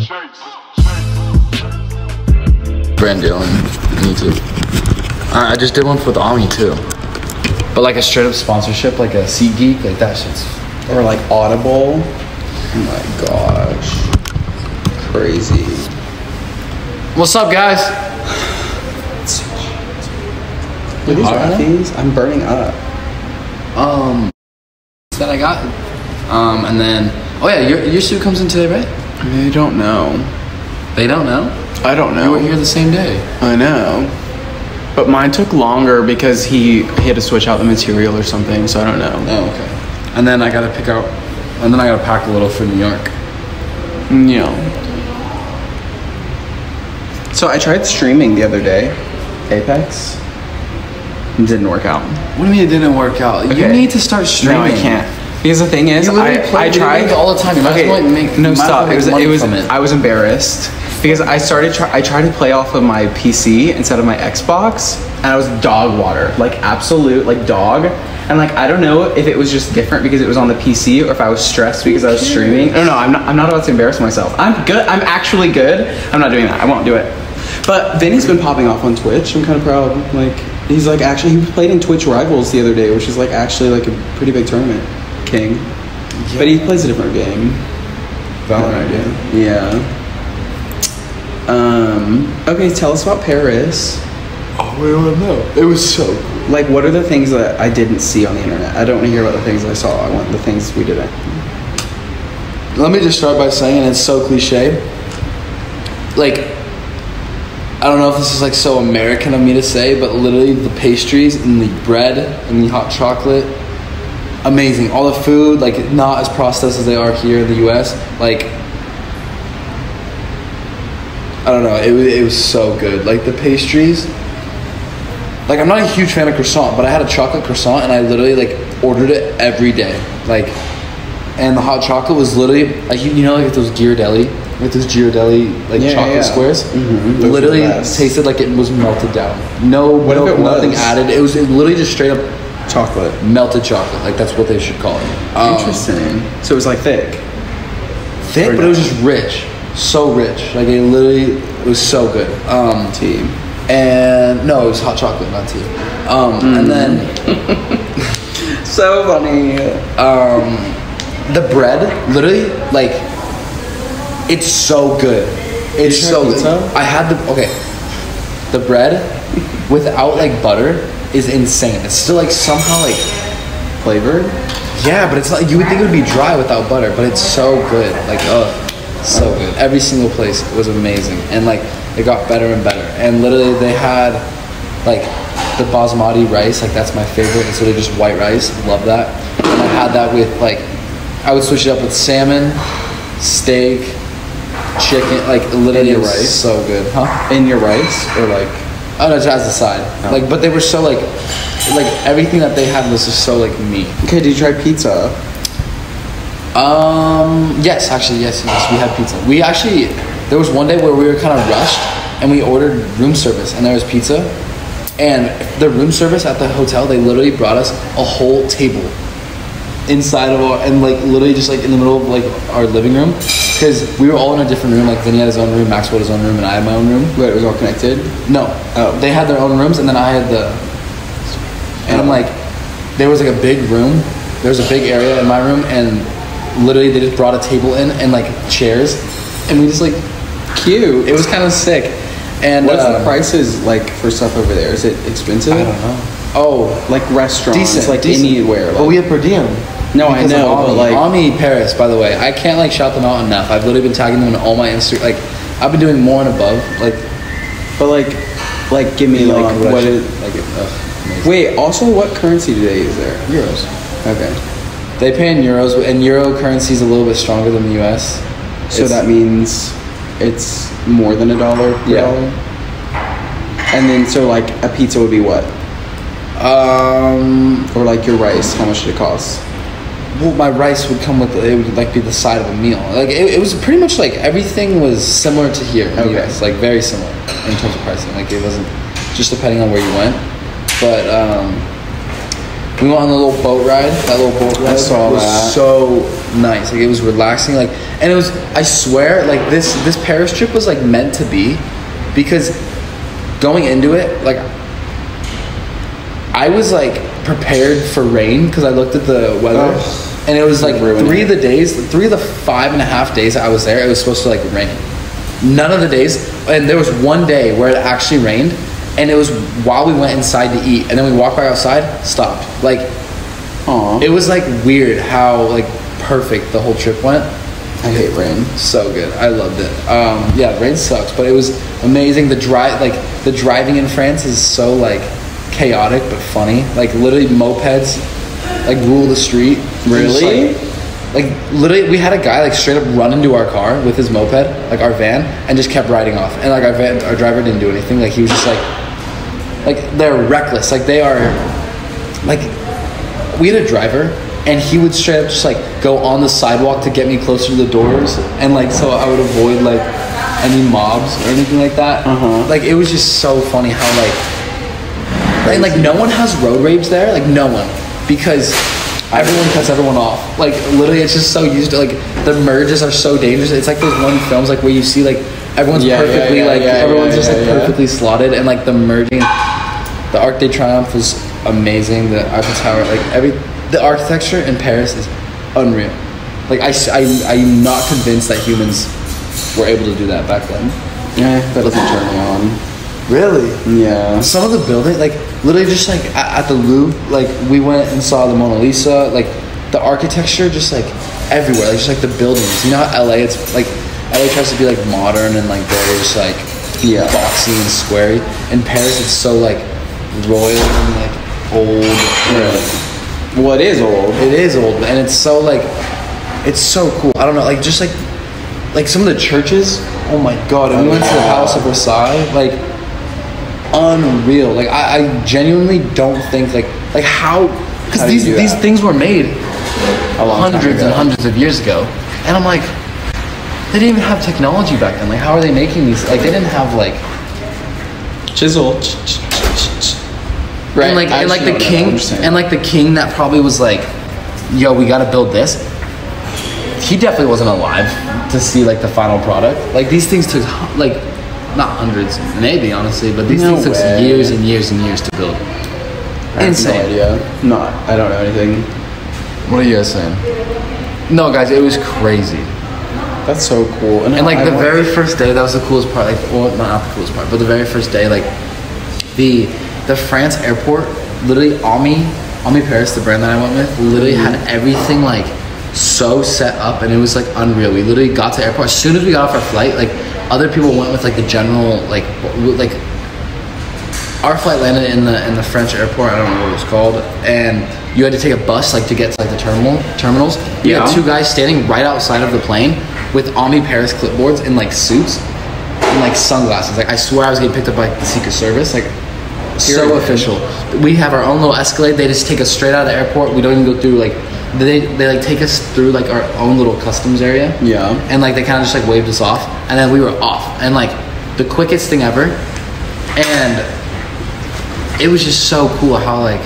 Brand deal on YouTube. I just did one with Ami too. But like a straight up sponsorship, like a SeatGeek, like that shit's. Or like Audible. Oh my gosh. Crazy. What's up, guys? Are these Rockies? I'm burning up. That I got. And then, oh yeah, your suit comes in today, right? I don't know. They don't know? I don't know. You were here the same day. I know. But mine took longer because he had to switch out the material or something, so I don't know. Oh, okay. And then I gotta pack a little for New York. Yeah. So I tried streaming the other day, Apex. It didn't work out. What do you mean it didn't work out? Okay. You need to start streaming. No, I can't. Because the thing is, I tried all the time. You might as well make no stop. It was I was embarrassed because I tried to play off of my PC instead of my Xbox, and I was dog water, like absolute like dog. And like I don't know if it was just different because it was on the PC or if I was stressed because I was streaming. No, I'm not about to embarrass myself. I'm good. I'm actually good. I'm not doing that. I won't do it. But Vinny's been popping off on Twitch. I'm kind of proud. Like he's like he played in Twitch Rivals the other day, which is like actually like a pretty big tournament. King. Yeah. But he plays a different game. Valorant game. Yeah. Okay, tell us about Paris. Oh, we don't know. It was so cool. Like, what are the things that I didn't see on the internet? I don't want to hear about the things I saw. I want the things we didn't. Let me just start by saying, and it's so cliche. Like, I don't know if this is like so American of me to say, but literally the pastries and the bread and the hot chocolate, amazing. All the food, like not as processed as they are here in the US. Like, I don't know, it was so good. Like the pastries, like I'm not a huge fan of croissant, but I had a chocolate croissant and I literally like ordered it every day. Like, and the hot chocolate was literally like you know like those Ghirardelli, like those Ghirardelli like chocolate squares. Mm-hmm. Literally tasted like it was melted down. No milk, nothing added. It was literally just straight up chocolate, melted chocolate. Like that's what they should call it. Interesting. So it was like thick, but it was just rich, so rich. Like it was so good. Tea. And no, it was hot chocolate, not tea. And then so funny. The bread, literally, like it's so good. It's so good. I had the bread without like butter is insane. It's still like somehow like flavored. Yeah, but it's like you would think it would be dry without butter, but it's so good. Like so good. Every single place was amazing, and like it got better and better. And literally they had like the basmati rice, like that's my favorite. It's literally just white rice. Love that. And I had that with like I would switch it up with salmon, steak, chicken, like literally in your rice. So good, huh? In your rice or like. Oh no, just as a side. Oh. Like, but they were so like everything that they had was just so like meat. Okay, did you try pizza? Yes, actually, yes. We had pizza. We actually, there was one day where we were kind of rushed and we ordered room service and there was pizza. And the room service at the hotel, they literally brought us a whole table inside of and like literally just like in the middle of like our living room. Because we were all in a different room. Like Vinny had his own room, Maxwell had his own room, and I had my own room. Wait, it was all connected? No. Oh. They had their own rooms, and then I had and I'm like, there was like a big room. There was a big area in my room, and literally they just brought a table in and like chairs, and we just like, cute. It was kind of sick. And what's the prices like for stuff over there? Is it expensive? I don't know. Oh, like restaurants, decent, like decent. Anywhere. Like, but we had per diem. No, I know, but like Ami Paris, by the way, I can't like shout them out enough. I've literally been tagging them in all my Insta. Like, I've been doing more and above. Like, but like give me like what is like? Wait, also, what currency do they use there? Euros. Okay. They pay in euros, and euro currency is a little bit stronger than the US. So that means it's more than $1 per dollar. And then so like a pizza would be what? Or like your rice, how much did it cost? Well, my rice would come with it would like be the side of a meal. Like it was pretty much like everything was similar to here in the US, like very similar in terms of pricing. Like it wasn't just depending on where you went. But we went on a little boat ride. That little boat ride I saw was that. so nice. Like it was relaxing. Like, and it was. I swear, like this Paris trip was like meant to be, because going into it, like I was like prepared for rain because I looked at the weather, and it was like 3 of the 5.5 days that I was there, it was supposed to like rain. None of the days, and there was one day where it actually rained, and it was while we went inside to eat, and then we walked back outside, stopped. Like, it was like weird how like perfect the whole trip went. I hate rain. So good. I loved it. Yeah, rain sucks, but it was amazing. The driving in France is so like chaotic but funny. Like literally mopeds like rule the street. Really? Like literally we had a guy like straight up run into our car with his moped, like our van, and just kept riding off. And like our driver didn't do anything. Like he was just like they're reckless. Like they are like, we had a driver and he would straight up just like go on the sidewalk to get me closer to the doors, and like so I would avoid like any mobs or anything like that. Like it was just so funny how like, and like no one has road rage there, like no one, because everyone cuts everyone off. Like literally it's just so used to, like the merges are so dangerous. It's like those one films like where you see like everyone's perfectly everyone's just perfectly slotted, and like the merging. The Arc de Triomphe was amazing. The Eiffel Tower, like the architecture in Paris is unreal. Like I'm not convinced that humans were able to do that back then. Yeah, that doesn't turn me on. Really? Yeah. Some of the buildings, like literally just like at the Louvre, like we went and saw the Mona Lisa. Like the architecture, just like everywhere, like just like the buildings. You know how LA, it's like LA tries to be like modern and like very just like boxy and squarey. In Paris, it's so like royal and like old. Really? Well, it is old. It is old, and it's so like, it's so cool. I don't know, like just like some of the churches. Oh my god! And we went to the Palace of Versailles, like unreal. Like I genuinely don't think like how, because these things were made hundreds and hundreds of years ago, and I'm like, they didn't even have technology back then. Like how are they making these? Like they didn't have like chisel. Right. And like the king that probably was like, yo, we gotta build this. He definitely wasn't alive to see like the final product. Like these things took like, not hundreds, maybe honestly, but these things took years and years and years to build. Insane. No idea. No, I don't know anything. What are you guys saying? No, guys, it was crazy. That's so cool. And like the very first day, that was the coolest part. Like, well, not the coolest part, but the very first day, like the France airport, literally Ami Paris, the brand that I went with, literally had everything like so set up, and it was like unreal. We literally got to the airport as soon as we got off our flight. Like other people went with like the general like our flight landed in the French airport. I don't know what it was called, and you had to take a bus like to get to like the terminals. You had two guys standing right outside of the plane with Ami Paris clipboards in like suits and like sunglasses. Like I swear I was getting picked up by the Secret Service. Like so official. We have our own little Escalade. They just take us straight out of the airport. We don't even go through like they like take us through like our own little customs area. Yeah. And like they kind of just like waved us off, and then we were off. And like the quickest thing ever, and it was just so cool how like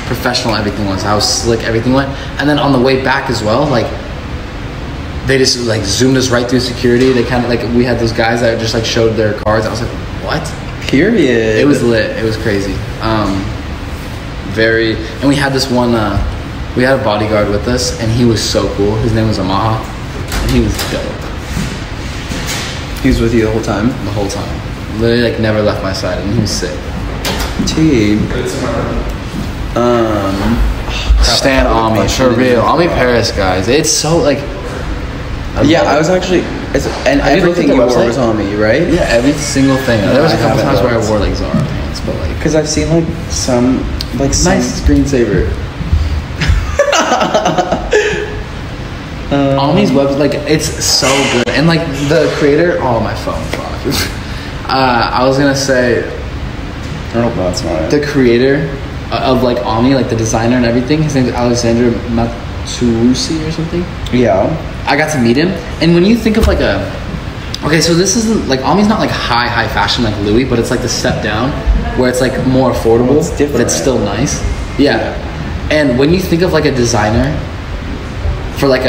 professional everything was, how slick everything went. And then on the way back as well, like they just like zoomed us right through security. They kind of like, we had those guys that just like showed their cards. I was like, what? Period. It was lit. It was crazy. And we had this one, we had a bodyguard with us, and he was so cool. His name was Amaha, and he was dope. He was with you the whole time? The whole time. Literally like never left my side, and he was sick. Stan Ami, for real. Ami Paris, guys. It's so like. I was actually. And everything you wore was on me, right? Yeah, every single thing. There was a couple times where I wore like Zara pants, but like. Because I've seen like some. Nice screensaver. Ami's web, like it's so good, and like the creator. Oh, my phone. Fuck. I was gonna say. I don't know if that's not it. The creator of like Ami, like the designer and everything. His name is Alexander Maturusi or something. Yeah. I got to meet him, and when you think of like okay, so this isn't like Ami's not like high fashion like Louis, but it's like the step down where it's like more affordable, but it's still nice. Yeah. And when you think of like a designer, for like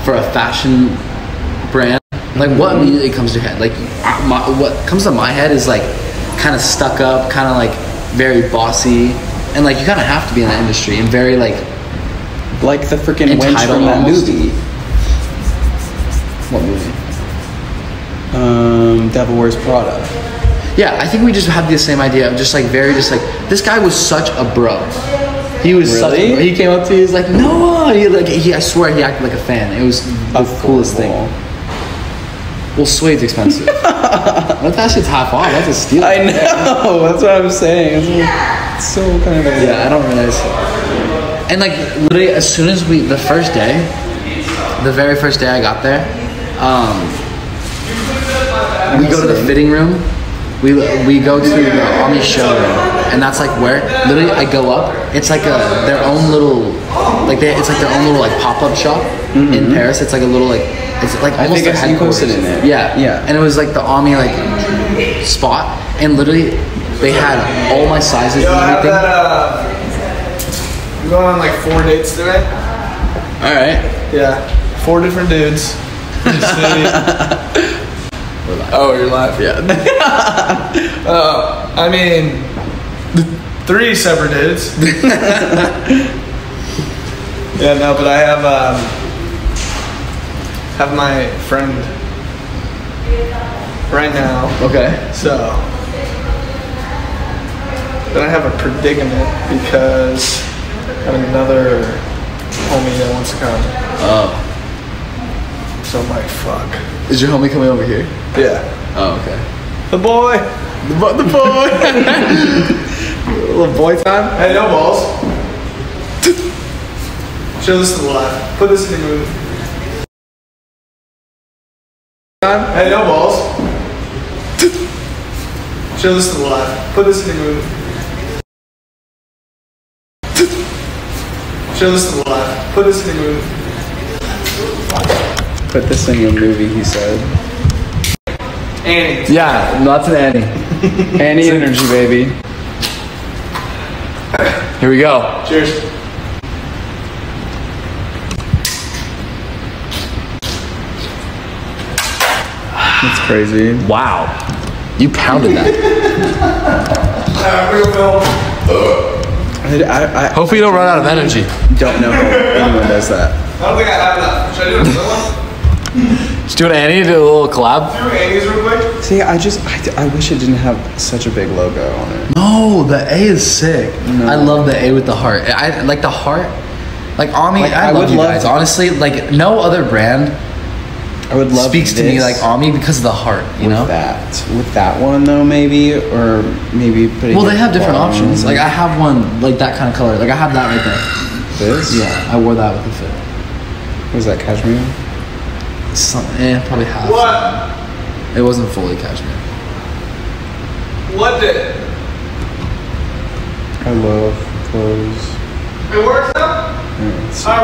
for a fashion brand, like what immediately comes to your head? Like what comes to my head is like kind of stuck up, kind of like very bossy, and like you kind of have to be in that industry and very like the freaking wench from that almost. movie. What movie? Devil Wears Prada. Yeah, I think we just had the same idea of just like this guy was such a bro. He was such a bro. He came up to me, he was like, Noah. I swear he acted like a fan. It was the coolest thing. Well, suede's expensive. That shit's half off. That's a steal. I know. That's what I'm saying. It's so kind of. Yeah, I don't realize. And like literally, as soon as the very first day I got there, we go to the fitting room. We go to the Omni showroom, and that's like where literally I go up. It's like their own little it's like their own little like pop-up shop in Paris. It's like a little like it's like almost a headquarters. In it. Yeah. And it was like the Omni like spot, and literally they had all my sizes and everything. I'm going on like 4 dates today. All right. Yeah, 4 different dudes. Oh, you're live. Yeah. I mean, 3 separate dudes. Yeah, no, but I have my friend right now. Okay. So then I have a predicament because I have another homie that wants to come. Oh. So I'm like, fuck. Is your homie coming over here? Yeah. Oh, okay. The boy. The boy. Little boy time. Hey, no balls. Show this to the live. Put this in the movie. Hey, no balls. Show this to the live. Put this in the movie. Show this to the live. Put this in the movie. Put this in your movie, he said. Annie. Yeah, lots of Annie. Annie energy, baby. Here we go. Cheers. That's crazy. Wow. You pounded that. Real film. I Hopefully you don't run out of energy. don't know how anyone does that. I don't think I have enough. Should I do another one? Just do an Annie, do a little collab. Do Annie's real quick. See, I wish it didn't have such a big logo on it. No, the A is sick. No. I love the A with the heart. I like the heart. Like Omni, Like, I love you guys. Honestly, like no other brand I would love speaks to me this like Omni because of the heart. You know. with that one though, maybe, or maybe putting. Well, they it have different on- options. Like I have one like that kind of color. Like I have that right there. This. Yeah, I wore that with the fit. What is that, cashmere? Probably half. What? It wasn't fully cashmere. What did? I love clothes. It works now?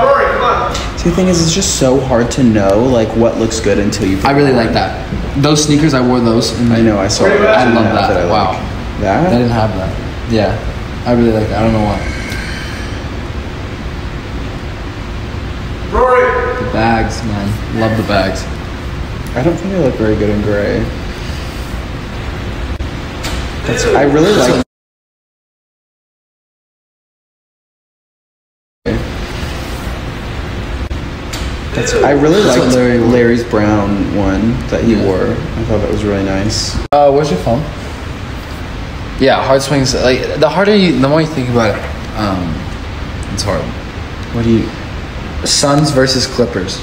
Rory, come on. See, the thing is, it's just so hard to know like what looks good until you. I really like that. Those sneakers, I wore those. I know. I saw. Where you at? I love that. I Wow. like. That. I didn't have that. Yeah, I really like that. I don't know why. Rory. The bags, man. Love the bags. I don't think they look very good in gray. I really like. I really That's liked what Larry wore. Larry's brown one that he wore. I thought that was really nice. Where's your phone? Yeah, hard swings. Like the more you think about it, it's hard. What do you? Suns versus Clippers.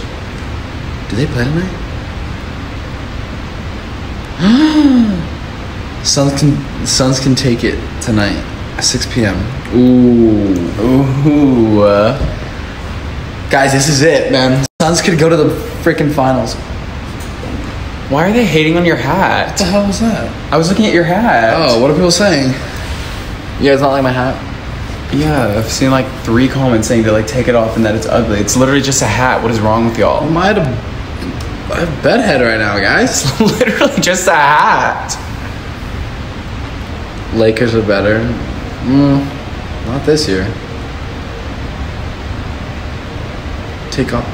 Do they play tonight? Suns can take it tonight at 6 p.m. Ooh. Guys, this is it, man. Suns could go to the freaking finals. Why are they hating on your What hat? the hell was that? I was looking at your hat. Oh, what are people saying? You guys not like my hat? Yeah, I've seen like 3 comments saying to like take it off and that it's ugly. It's literally just a hat. What is wrong with y'all? I have bedhead right now, guys. It's literally just a hat. Lakers are better. Not this year. Take off.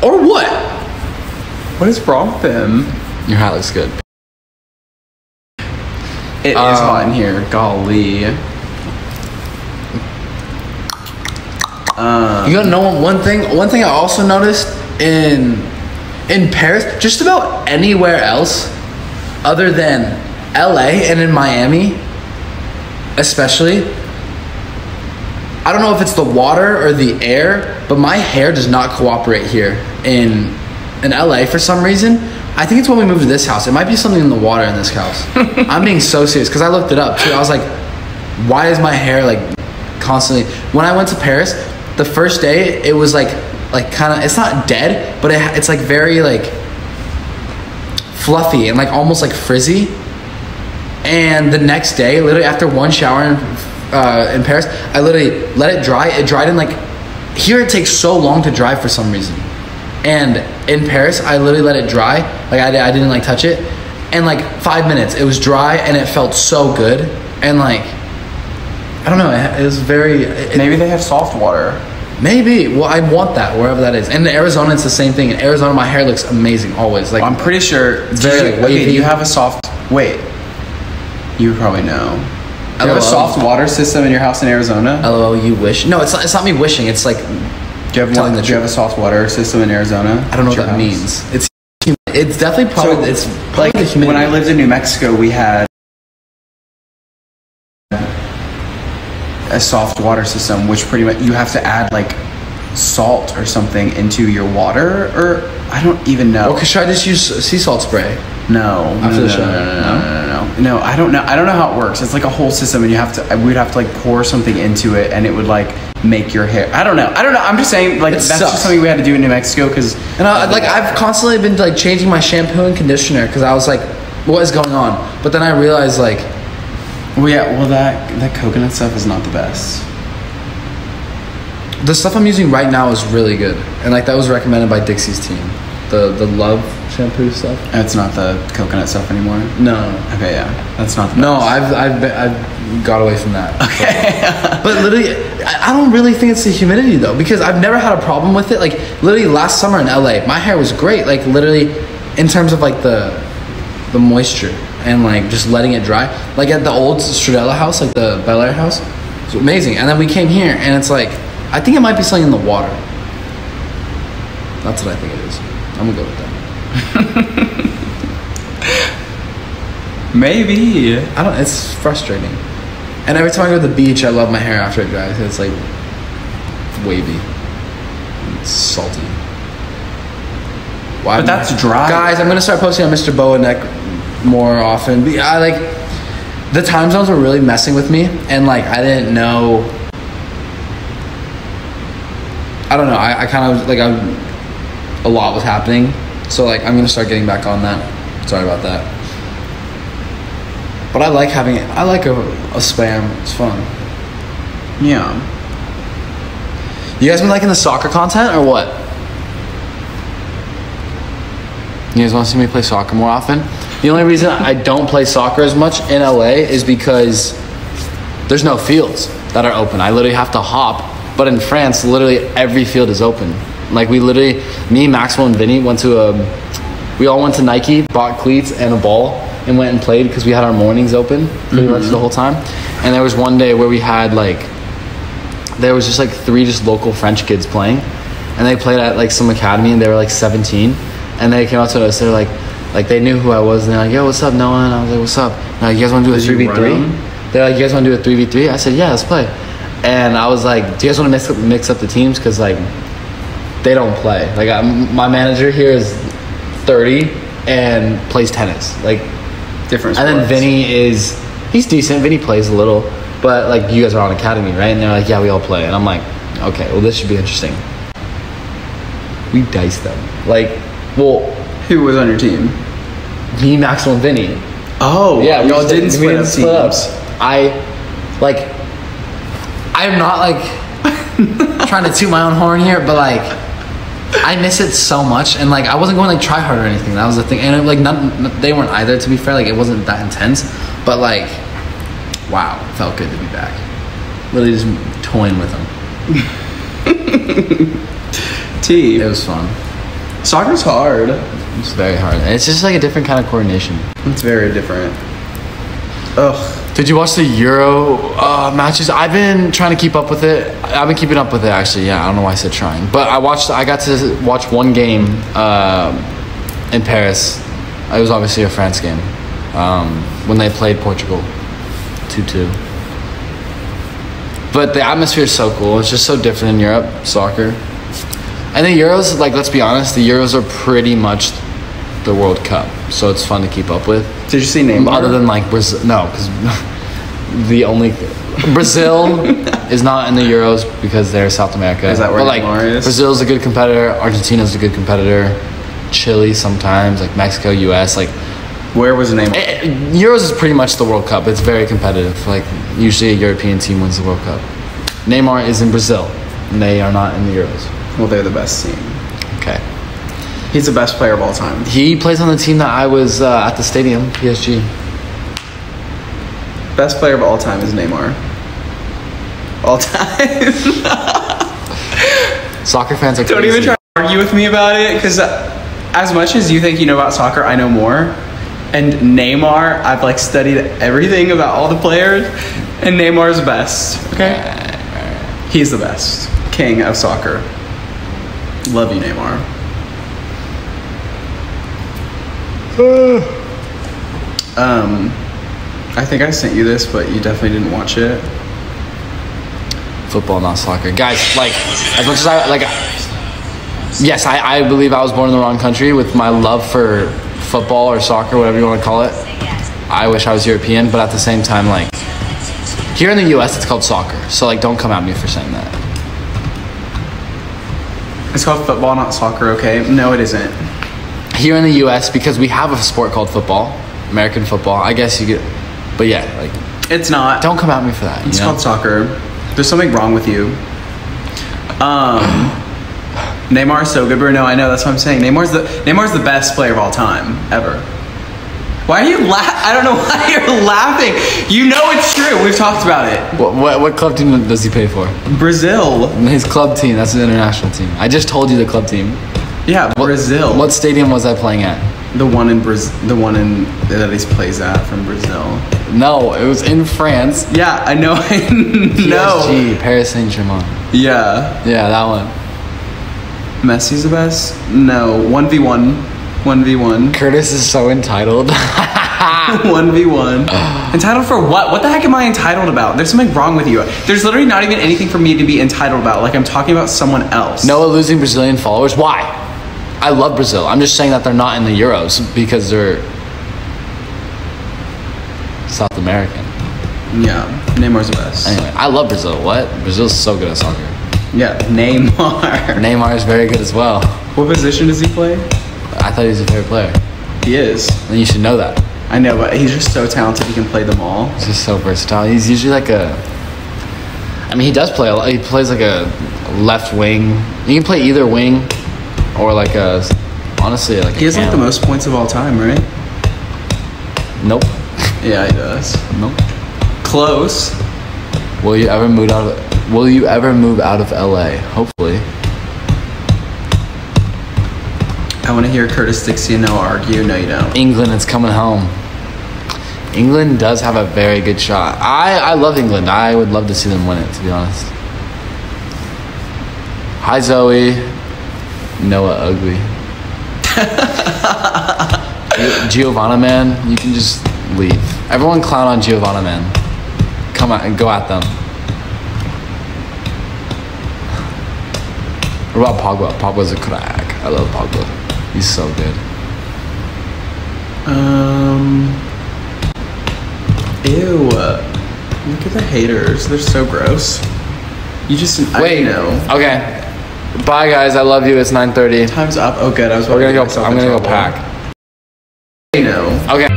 Or what? What is wrong with him? Your hat looks good. It is hot in here. Golly. You gotta know one thing I also noticed in Paris, just about anywhere else other than LA and in Miami especially, I don't know if it's the water or the air, but my hair does not cooperate here in LA for some reason. I think it's when we moved to this house. It might be something in the water in this house. I'm being so serious because I looked it up too. I was like, why is my hair like constantly? When I went to Paris, the first day it was like kind of, it's not dead, but it's like very like fluffy and like almost like frizzy. And the next day, literally after one shower in Paris, I literally let it dry. It dried in like, here it takes so long to dry for some reason. And in Paris, I literally let it dry. Like I didn't like touch it. And like 5 minutes, it was dry and it felt so good. And like, I don't know, it was very... Maybe they have soft water. Maybe. Well, I want that, wherever that is. And in Arizona, it's the same thing. In Arizona, my hair looks amazing, always. Like, I'm pretty sure... It's very like wavy. Okay, you have a soft... Wait. You probably know. Do you have a soft water system in your house in Arizona? LOL, you wish. No, it's not me wishing. It's like... Do you have a soft water system in Arizona? I don't know what that means. It's definitely probably... it's probably like, the humidity. when I lived in New Mexico, we had a soft water system, which pretty much you have to add like salt or something into your water, or I don't even know. Well, should I just use sea salt spray? No. After the show? No, I don't know. I don't know how it works. It's like a whole system, and we'd have to like pour something into it, and it would like make your hair. I don't know. I'm just saying, like, that's just something we had to do in New Mexico because. And I've constantly been like changing my shampoo and conditioner because I was like, what is going on? But then I realized like, well, yeah, well that coconut stuff is not the best. The stuff I'm using right now is really good, and like that was recommended by Dixie's team. The Love shampoo stuff. It's not the coconut stuff anymore. No. Okay, yeah, that's not the best. No, I've got away from that. Okay. But literally, I don't really think it's the humidity though, because I've never had a problem with it. Like literally last summer in LA, my hair was great. Like literally, in terms of like the moisture and like just letting it dry. Like at the old Stradella house, like the Bel Air house, it's amazing. And then we came here, and it's like, I think it might be something in the water. That's what I think it is. I'm gonna go with that. Maybe. It's frustrating. And every time I go to the beach, I love my hair after it dries. It's like wavy. It's salty. Why? But that's dry. Guys, I'm gonna start posting on Mr. Boa Neck more often. I like, the time zones were really messing with me, and like I didn't know. I don't know. I kind of like a lot was happening, so like I'm gonna start getting back on that. Sorry about that. But I like having it. I like a spam. It's fun. Yeah. You guys been liking the soccer content or what? You guys want to see me play soccer more often? The only reason I don't play soccer as much in LA is because there's no fields that are open. I literally have to hop. But in France, literally every field is open. Like we literally, me, Maxwell, and Vinny we all went to Nike, bought cleats and a ball, and went and played because we had our mornings open pretty much the whole time. And there was one day where we had there was just like 3 just local French kids playing, and they played at like some academy, and they were like 17, and they came up to us. They're like they knew who I was, and they're like, "Yo, what's up, Noah?" And I was like, "What's up?" And like, "You guys want to do a 3v3?" They're like, "You guys want to do a 3v3?" I said, "Yeah, let's play." And I was like, "Do you guys want to mix up the teams? Because like they don't play. Like my manager here is 30 and plays tennis. Like different sports. And then Vinny he's decent. Vinny plays a little, but like you guys are on academy, right?" And they're like, "Yeah, we all play." And I'm like, "Okay, well this should be interesting." We diced them. Like, well, who was on your team? Me, Maxwell, and Vinny. Oh, yeah, y'all didn't split up teams. I'm not like trying to toot my own horn here, but like I miss it so much, and like I wasn't going like try hard or anything. That was the thing, and they weren't either. To be fair, like it wasn't that intense, but like, wow, it felt good to be back. Literally just toying with them. T. It was fun. Soccer's hard. It's very hard. And it's just like a different kind of coordination. It's very different. Ugh. Did you watch the Euro matches? I've been trying to keep up with it. I've been keeping up with it, actually. Yeah, I don't know why I said trying. But I got to watch one game in Paris. It was obviously a France game. When they played Portugal 2-2. But the atmosphere is so cool. It's just so different in Europe, soccer. And the Euros, like, let's be honest, the Euros are pretty much the World Cup. So it's fun to keep up with. Did you see Neymar? Other than, like, Brazil. No, because Brazil is not in the Euros because they're South America. Is that where Neymar is? Brazil's a good competitor. Argentina's a good competitor. Chile sometimes. Like, Mexico, U.S., like... Where was Neymar? Euros is pretty much the World Cup. It's very competitive. Like, usually a European team wins the World Cup. Neymar is in Brazil, and they are not in the Euros. Well, they're the best team. Okay. He's the best player of all time. He plays on the team that I was at the stadium, PSG. Best player of all time is Neymar. All time. Soccer fans are crazy. Don't even try to argue with me about it, because as much as you think you know about soccer, I know more. And Neymar, I've like studied everything about all the players, and Neymar's the best. Okay, he's the best king of soccer. Love you, Neymar. I think I sent you this, but you definitely didn't watch it. Football, not soccer, guys. Like, as much as I like, yes, I believe I was born in the wrong country with my love for football or soccer, whatever you want to call it. I wish I was European, but at the same time, like, here in the U.S. it's called soccer, so like, don't come at me for saying that. It's called football, not soccer, okay? No, it isn't. Here in the U.S., because we have a sport called football, American football, I guess you get, but yeah, like, it's not. Don't come at me for that. It's called soccer. There's something wrong with you. Neymar is so good, bro. No, I know. That's what I'm saying. Neymar's the best player of all time ever. Why are you I don't know why you're laughing. You know it's true. We've talked about it. What club team does he play for? Brazil. His club team. That's his international team. I just told you the club team. Yeah, Brazil. What stadium was I playing at? The one in that he plays at from Brazil. No, it was in France. Yeah, I know. PSG, Paris Saint-Germain. Yeah. Yeah, that one. Messi's the best? No, 1v1. 1v1. Curtis is so entitled. 1v1. Entitled for what? What the heck am I entitled about? There's something wrong with you. There's literally not even anything for me to be entitled about. Like, I'm talking about someone else. Noah losing Brazilian followers? Why? I love Brazil. I'm just saying that they're not in the Euros because they're South American. Yeah, Neymar's the best. Anyway, I love Brazil. What? Brazil's so good at soccer. Yeah, Neymar. Neymar is very good as well. What position does he play? I thought he was a favorite player. He is. And you should know that. I know, but he's just so talented. He can play them all. He's just so versatile. He's usually like a... I mean, he does play a lot. He plays like a left wing. You can play either wing or like a... Honestly, like he has like the most points of all time, right? Nope. Yeah, he does. Nope. Close. Will you ever move out of LA? Hopefully. I want to hear Curtis, Dixie and Noah argue. No, you don't. England is coming home. England does have a very good shot. I love England. I would love to see them win it, to be honest. Hi, Zoe. Noah ugly. Giovanna, man, you can just leave. Everyone clown on Giovanna, man. Come on and go at them. What about Pogba? Pogba's a crack. I love Pogba. He's so good. Ew. Look at the haters. They're so gross. You just... Wait. I know. Okay. Bye, guys. I love you. It's 9:30. Time's up. Oh, good. I was... I'm gonna go pack. I know. Okay.